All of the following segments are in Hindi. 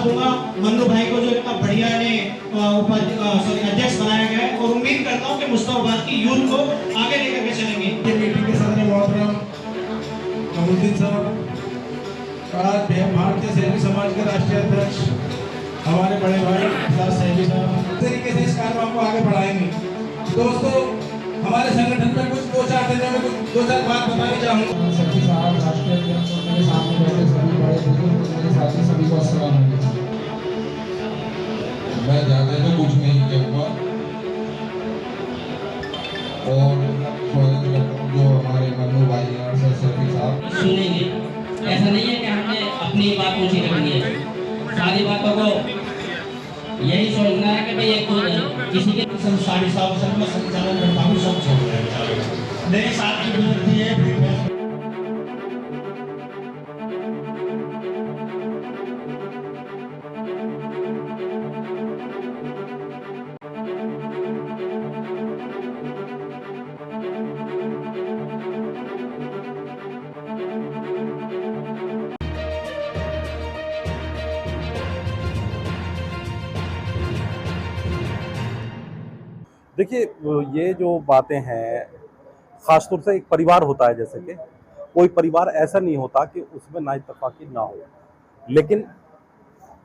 दूंगा मन्नू भाई को जो इतना बढ़िया ने अध्यक्ष बनाया गया है, और उम्मीद करता हूँ कि मुस्तफाबाद की यूथ को आगे लेकर के चलेंगे। मीटिंग के सदर मोहतरम नमुद्दीन साहब, भारतीय सैनिक समाज के राष्ट्रीय अध्यक्ष हमारे बड़े भाई सैनिक साहब इस तरीके से इस कार्यक्रम को आगे बढ़ाएंगे। दोस्तों, हमारे संगठन में कुछ दो चार बात बतानी चाहूँगा। सभी साहब, राष्ट्रीय अध्यक्ष और मेरे सामने बैठे सभी बड़े बुजुर्ग, मेरे साथी सभी को अस्सलाम वालेकुम। मैं ज़्यादा तो कुछ नहीं कहूँगा और स्वागत करता हूँ जो हमारे मन्नू भाई हैं और सभी साहब सुनेंगे। ऐसा नहीं है कि हमने अपनी बात ऊँची रखनी है, सारी बातों को यही सोचना है कि भाई एक किसी के साढ़े 7 साल में संचालन करता हूँ, सब चल रहा है। मेरे साथ की गुजरती है देखिए, ये जो बातें हैं, ख़ासतौर से एक परिवार होता है, जैसे कि कोई परिवार ऐसा नहीं होता कि उसमें नाइत्तेफ़ाक़ी ना हो, लेकिन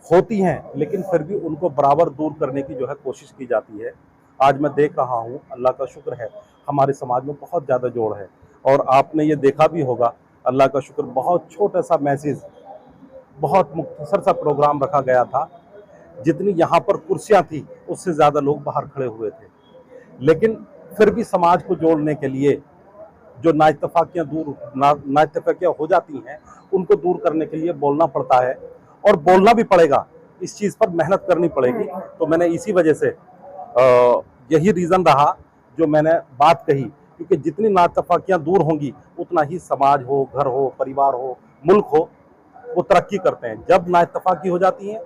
होती हैं, लेकिन फिर भी उनको बराबर दूर करने की जो है कोशिश की जाती है। आज मैं देख रहा हूँ, अल्लाह का शुक्र है, हमारे समाज में बहुत ज़्यादा जोड़ है, और आपने ये देखा भी होगा, अल्लाह का शुक्र, बहुत छोटा सा मैसेज, बहुत मुख्तसर सा प्रोग्राम रखा गया था। जितनी यहाँ पर कुर्सियाँ थी, उससे ज़्यादा लोग बाहर खड़े हुए थे, लेकिन फिर भी समाज को जोड़ने के लिए जो नाइत्तेफ़ाक़ियाँ हो जाती हैं, उनको दूर करने के लिए बोलना पड़ता है, और बोलना भी पड़ेगा। इस चीज़ पर मेहनत करनी पड़ेगी। तो मैंने इसी वजह से यही रीज़न रहा जो मैंने बात कही, क्योंकि जितनी नाइत्तेफ़ाक़ियाँ दूर होंगी, उतना ही समाज हो, घर हो, परिवार हो, मुल्क हो, वो तरक्की करते हैं। जब नाइत्तेफ़ाक़ी हो जाती हैं,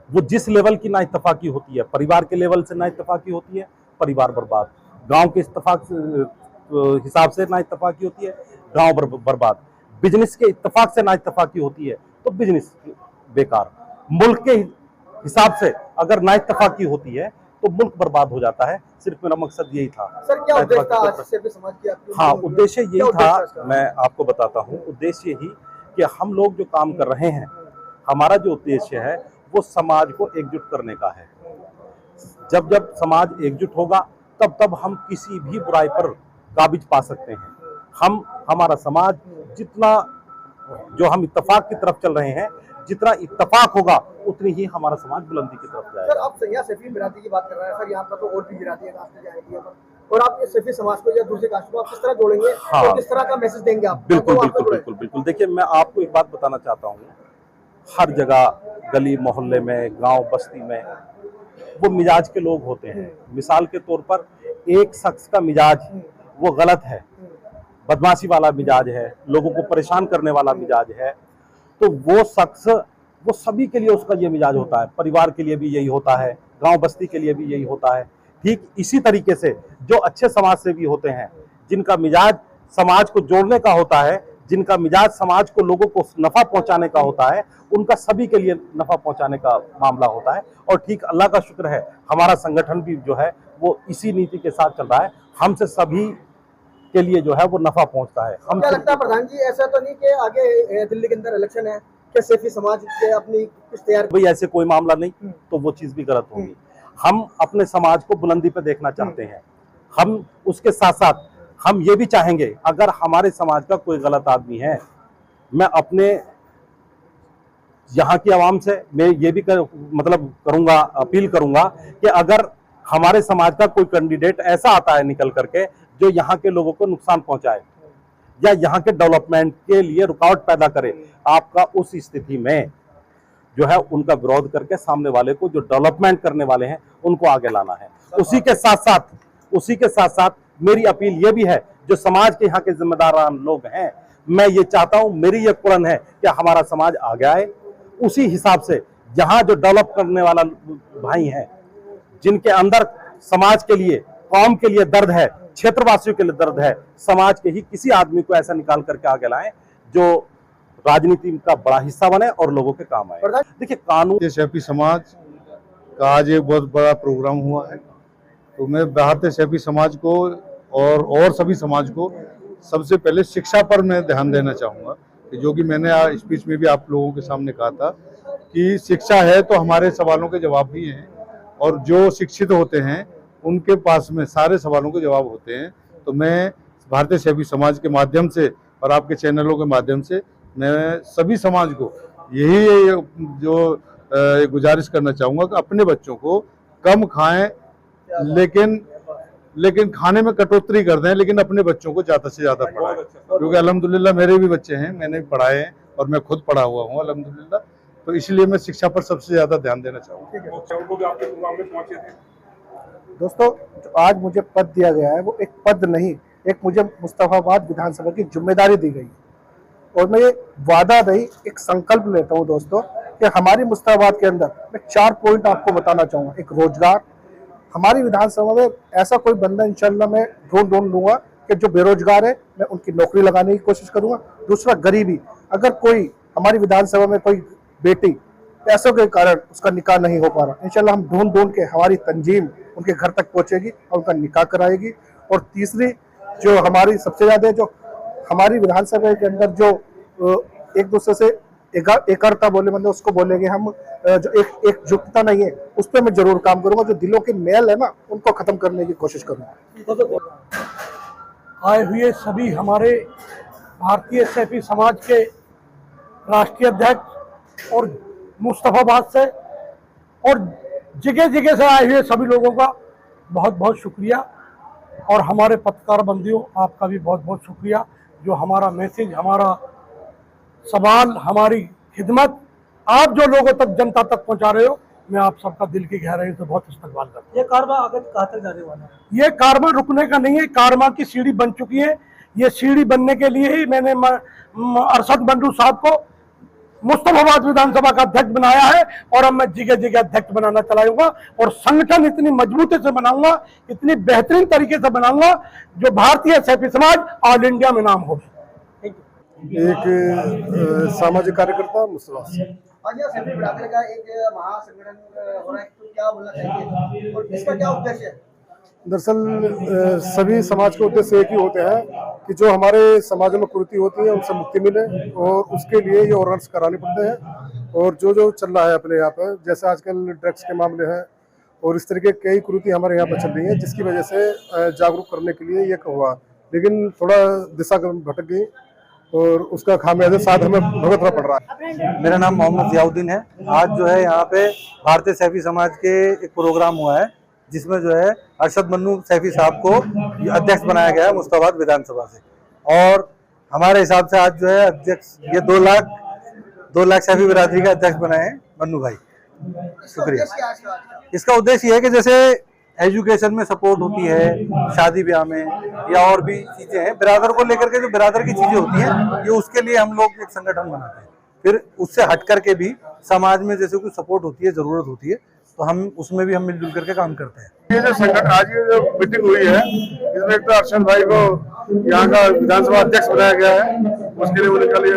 वो जिस लेवल की नाइत्तेफ़ाक़ी होती है, परिवार के लेवल से नाइत्तेफ़ाक़ी होती है, परिवार बर्बाद। गांव के हिसाब से नाइत्तेफ़ाक़ी होती है, गांव बर्बाद। बिजनेस के इत्तेफाक से नाइत्तेफ़ाक़ी होती है, तो बिजनेस बेकार। मुल्क के हिसाब से अगर नाइत्तेफ़ाक़ी होती है, तो मुल्क बर्बाद हो जाता है। सिर्फ मेरा मकसद यही था। सर, क्या उद्देश्य था आज से समाज की आपकी? हाँ, उद्देश्य यही था, मैं आपको बताता हूँ। उद्देश्य यही कि हम लोग जो काम कर रहे हैं, हमारा जो उद्देश्य है वो समाज को एकजुट करने का है। जब जब समाज एकजुट होगा, तब तब हम किसी भी बुराई पर काबिज पा सकते हैं। हमारा समाज जितना, जो हम इत्तेफाक की तरफ चल रहे हैं, जितना इत्तेफाक होगा, उतनी ही हमारा समाज बुलंदी की तरफ जाएगा। सर, आप सैय्यद सैफी बिरादरी की बात कर रहे हैं सर, यहाँ पर तो और भी बिरादरियां कास्टें जाएंगी, और आप ये सैफी समाज को या दूसरे कास्ट को आप किस तरह जोड़ेंगे? हाँ, तो किस तरह का मैसेज देंगे आप? बिल्कुल। देखिए, मैं आपको एक बात बताना चाहता हूँ, हर जगह, गली मोहल्ले में, गाँव बस्ती में, वो मिजाज के लोग होते हैं। मिसाल के तौर पर एक शख्स का मिजाज वो गलत है, बदमाशी वाला मिजाज है, लोगों को परेशान करने वाला मिजाज है, तो वो शख्स, वो सभी के लिए उसका ये मिजाज होता है। परिवार के लिए भी यही होता है, गांव बस्ती के लिए भी यही होता है। ठीक इसी तरीके से जो अच्छे समाज से भी होते हैं, जिनका मिजाज समाज को जोड़ने का होता है, जिनका मिजाज समाज को, लोगों को नफ़ा पहुंचाने का होता है, उनका सभी के लिए नफ़ा पहुंचाने का मामला होता है। और ठीक अल्लाह का शुक्र है, हमारा संगठन भी जो है वो इसी नीति के साथ चल रहा है। हमसे सभी के लिए जो है वो नफ़ा पहुंचता है। क्या लगता है प्रधान जी, ऐसा तो नहीं कि आगे दिल्ली के अंदर इलेक्शन है, क्या सैफी समाज के अपनी कुछ तैयार? भाई, ऐसे कोई मामला नहीं, तो वो चीज़ भी गलत होगी। हम अपने समाज को बुलंदी पे देखना चाहते हैं। हम उसके साथ साथ हम ये भी चाहेंगे, अगर हमारे समाज का कोई गलत आदमी है, मैं अपने यहाँ की आवाम से मैं ये भी करूँगा, अपील करूँगा कि अगर हमारे समाज का कोई कैंडिडेट ऐसा आता है निकल करके जो यहाँ के लोगों को नुकसान पहुँचाए या यहाँ के डेवलपमेंट के लिए रुकावट पैदा करे, आपका उस स्थिति में जो है उनका विरोध करके सामने वाले को, जो डेवलपमेंट करने वाले हैं, उनको आगे लाना है। उसी के साथ साथ मेरी अपील ये भी है, जो समाज के यहाँ के जिम्मेदार लोग हैं, मैं ये चाहता हूँ, मेरी ये कुरान है कि हमारा समाज आगे आए। उसी हिसाब से यहाँ जो डेवलप करने वाला भाई हैं, जिनके अंदर समाज के लिए, कौम के लिए दर्द है, क्षेत्रवासियों के लिए दर्द है, समाज के ही किसी आदमी को ऐसा निकाल करके आगे लाएं जो राजनीति का बड़ा हिस्सा बने और लोगों के काम आए। देखिए कानून शैफी समाज का आज एक बहुत बड़ा प्रोग्राम हुआ है, तो मैं भारतीय शैफी समाज को और सभी समाज को सबसे पहले शिक्षा पर मैं ध्यान देना चाहूँगा, कि जो कि मैंने स्पीच में भी आप लोगों के सामने कहा था कि शिक्षा है तो हमारे सवालों के जवाब भी हैं, और जो शिक्षित होते हैं उनके पास में सारे सवालों के जवाब होते हैं। तो मैं भारतीय शैफी समाज के माध्यम से और आपके चैनलों के माध्यम से मैं सभी समाज को यही जो गुजारिश करना चाहूँगा कि अपने बच्चों को कम खाएं, लेकिन खाने में कटौती कर दें, लेकिन अपने बच्चों को ज़्यादा से ज़्यादा पढ़ाएं, क्योंकि अल्हम्दुलिल्लाह मेरे भी बच्चे हैं, मैंने भी पढ़ाए हैं और मैं खुद पढ़ा हुआ हूँ अल्हम्दुलिल्लाह। तो इसलिए मैं शिक्षा पर सबसे ज़्यादा ध्यान देना चाहूँगा। दोस्तों, जो आज मुझे पद दिया गया है वो एक पद नहीं, एक मुझे मुस्तफाबाद विधानसभा की जिम्मेदारी दी गई है और मैं ये वादा नहीं, एक संकल्प लेता हूँ दोस्तों कि हमारी मुस्तफाबाद के अंदर मैं 4 पॉइंट आपको बताना चाहूँगा। एक रोजगार, हमारी विधानसभा में ऐसा कोई बंदा इंशाल्लाह मैं ढूंढ लूँगा कि जो बेरोजगार है मैं उनकी नौकरी लगाने की कोशिश करूँगा। दूसरा गरीबी, अगर कोई हमारी विधानसभा में कोई बेटी पैसों के कारण उसका निकाह नहीं हो पा रहा, इंशाल्लाह हम ढूंढ के हमारी तंजीम उनके घर तक पहुंचेगी और उनका निकाह कराएगी। और तीसरी जो हमारी सबसे ज्यादा जो हमारी विधानसभा के अंदर जो एक दूसरे से एकता बोले मतलब उसको बोलेंगे हम, जो एकजुटता नहीं है उस पर मैं जरूर काम करूंगा। जो दिलों के मेल है ना उनको खत्म करने की कोशिश करूंगा। आए हुए सभी हमारे भारतीय शैफी समाज के राष्ट्रीय अध्यक्ष और मुस्तफाबाद से और जगह जगह से आए हुए सभी लोगों का बहुत बहुत शुक्रिया, और हमारे पत्रकार बंधुओं आपका भी बहुत बहुत शुक्रिया, जो हमारा मैसेज, हमारा सवाल, हमारी खिदमत आप जो लोगों तक, जनता तक पहुंचा रहे हो, मैं आप सबका दिल की गहराई से बहुत इस्तकबाल करता हूँ। ये कारवा आगे कहाँ तक जाने वाला है? ये कारवा रुकने का नहीं है, कारवा की सीढ़ी बन चुकी है। ये सीढ़ी बनने के लिए ही मैंने अरशद मंडू साहब को मुस्तफाबाद विधानसभा का अध्यक्ष बनाया है, और अब मैं जगह जगह अध्यक्ष बनाना चलाऊंगा और संगठन इतनी मजबूती से बनाऊंगा, इतनी बेहतरीन तरीके से बनाऊंगा, जो भारतीय शैफी समाज ऑल इंडिया में नाम हो। एक सामाजिक कार्यकर्ता मुस्तफाबाद। आज यहाँ शैफी बिरादरी का एक महासंगठन हो रहा है, तो क्या बोलना चाहिए और इसका क्या उद्देश्य है? दरअसल सभी समाज के उद्देश्य एक ही होते हैं कि जो हमारे समाज में कुरीति होती है उनसे मुक्ति मिले, और उसके लिए ये ऑर्गन्स कराने पड़ते हैं। और जो चल रहा है अपने यहाँ पर, जैसे आजकल ड्रग्स के मामले हैं और इस तरीके कई कुरीति हमारे यहाँ पर चल रही है, जिसकी वजह से जागरूक करने के लिए ये हुआ, लेकिन थोड़ा दिशा भटक गई और उसका खामियाजा साथ हमें भुगतना पड़ रहा है। मेरा नाम मोहम्मद जियाउद्दीन है। आज जो है यहाँ पे भारतीय शैफी समाज के एक प्रोग्राम हुआ है, जिसमें जो है अरशद मन्नू शैफी साहब को अध्यक्ष बनाया गया है मुस्तफाबाद विधानसभा से, और हमारे हिसाब से आज जो है अध्यक्ष ये 2 लाख शैफी बिरादरी का अध्यक्ष बनाए हैं मन्नू भाई। शुक्रिया। इसका उद्देश्य ये है कि जैसे एजुकेशन में सपोर्ट होती है, शादी ब्याह में या और भी चीजें हैं, बिरादर को लेकर के जो बिरादर की चीजें होती हैं, ये उसके लिए हम लोग एक संगठन बनाते हैं। फिर उससे हट करके भी समाज में जैसे कोई सपोर्ट होती है, जरूरत होती है, तो हम उसमें भी हम मिलजुल करके काम करते हैं। ये जो संगठन आज की जो मीटिंग हुई है, इसमें एक तो अरशद भाई को यहाँ का विधानसभा अध्यक्ष बनाया गया है, उसके लिए उनके लिए,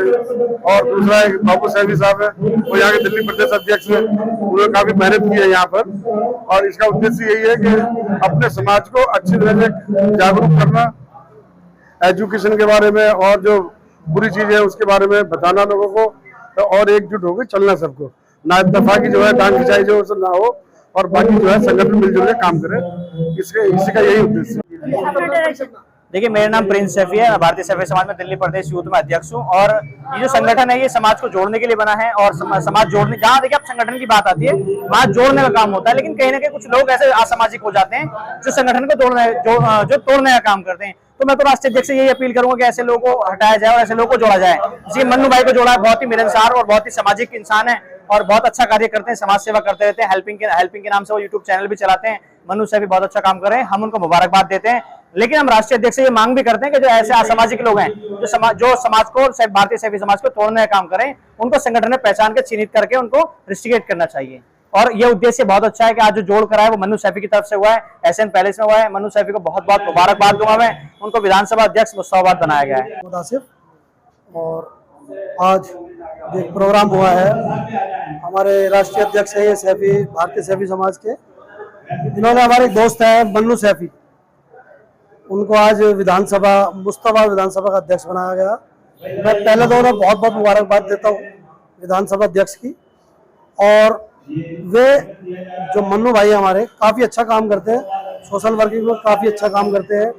और दूसरा एक बाबू शैफी साहब है, वो यहाँ के दिल्ली प्रदेश अध्यक्ष है, उन्होंने काफी मेहनत की है यहाँ पर, और इसका उद्देश्य यही है कि अपने समाज को अच्छी तरह से जागरूक करना, एजुकेशन के बारे में और जो बुरी चीज है उसके बारे में बताना लोगों को, और एकजुट होकर चलना सबको, ना दफा की जो है टांग खिंचाई जो ना हो, और बाकी जो है संगठन मिलजुल के काम करे, इसी का यही उद्देश्य। देखिए, मेरा नाम प्रिंस शैफी है, मैं भारतीय शैफी समाज में दिल्ली प्रदेश यूथ में अध्यक्ष हूँ, और ये जो संगठन है ये समाज को जोड़ने के लिए बना है, और समाज जोड़ने, जहाँ देखिए अब संगठन की बात आती है वहाँ जोड़ने का काम होता है, लेकिन कहीं ना कहीं कुछ लोग ऐसे असामाजिक हो जाते हैं जो संगठन को जो तोड़ने का काम करते हैं। तो मैं तो राष्ट्रीय अध्यक्ष से यही अपील करूंगा कि ऐसे लोगों को हटाया जाए और ऐसे लोगों को जोड़ा जाए। जी, मन्नू भाई को जोड़ा है, बहुत ही मिलनसार और बहुत ही सामाजिक इंसान है और बहुत अच्छा कार्य करते हैं, समाज सेवा करते रहते हैं। हेल्पिंग के नाम से वो यूट्यूब चैनल भी चलाते हैं। मन्नू से भी बहुत अच्छा काम कर रहे हैं, हम उनको मुबारकबाद देते हैं। लेकिन हम राष्ट्रीय अध्यक्ष से ये मांग भी करते हैं कि जो ऐसे असामाजिक लोग हैं जो समाज को, भारतीय शैफी समाज को तोड़ने का काम करें, उनको संगठन में पहचान के चिन्हित करके उनको रिस्ट्रिकेट करना चाहिए। और ये उद्देश्य बहुत अच्छा है कि आज जो जोड़ करा है वो मन्नू शैफी की तरफ से हुआ है, एसएन पैलेस में हुआ है। मन्नू शैफी को बहुत बहुत मुबारकबाद दूंगा मैं, उनको विधानसभा अध्यक्ष मुस्तफाबाद बनाया गया है। मुनासिब, और आज एक प्रोग्राम हुआ है, हमारे राष्ट्रीय अध्यक्ष है ये सैफी, भारतीय सैफी समाज के, इन्होंने हमारे एक दोस्त है मन्नू सैफी, उनको आज विधानसभा मुश्ताबाद विधानसभा का अध्यक्ष बनाया गया। मैं पहले तो उन्हें बहुत बहुत मुबारकबाद देता हूँ विधानसभा अध्यक्ष की। और वे जो मन्नू भाई हमारे काफ़ी अच्छा काम करते हैं, सोशल वर्किंग में काफ़ी अच्छा काम करते हैं,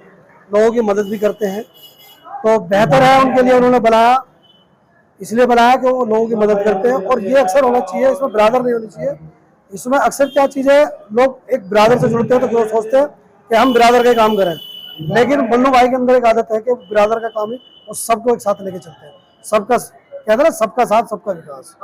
लोगों की मदद भी करते हैं। तो बेहतर है उनके लिए उन्होंने बनाया, इसलिए बनाया कि वो लोगों की मदद करते हैं। और ये अक्सर होना चाहिए, इसमें बिरादर नहीं होनी चाहिए। इसमें अक्सर क्या चीज़ है, लोग एक बिरादर से जुड़ते हैं तो सोचते हैं कि हम बिरादर का काम करें, लेकिन मन्नू भाई के अंदर एक आदत है कि बिरादर का काम ही वो सबको एक साथ लेके चलते हैं। सबका कहते हैं ना, सबका साथ सबका विकास।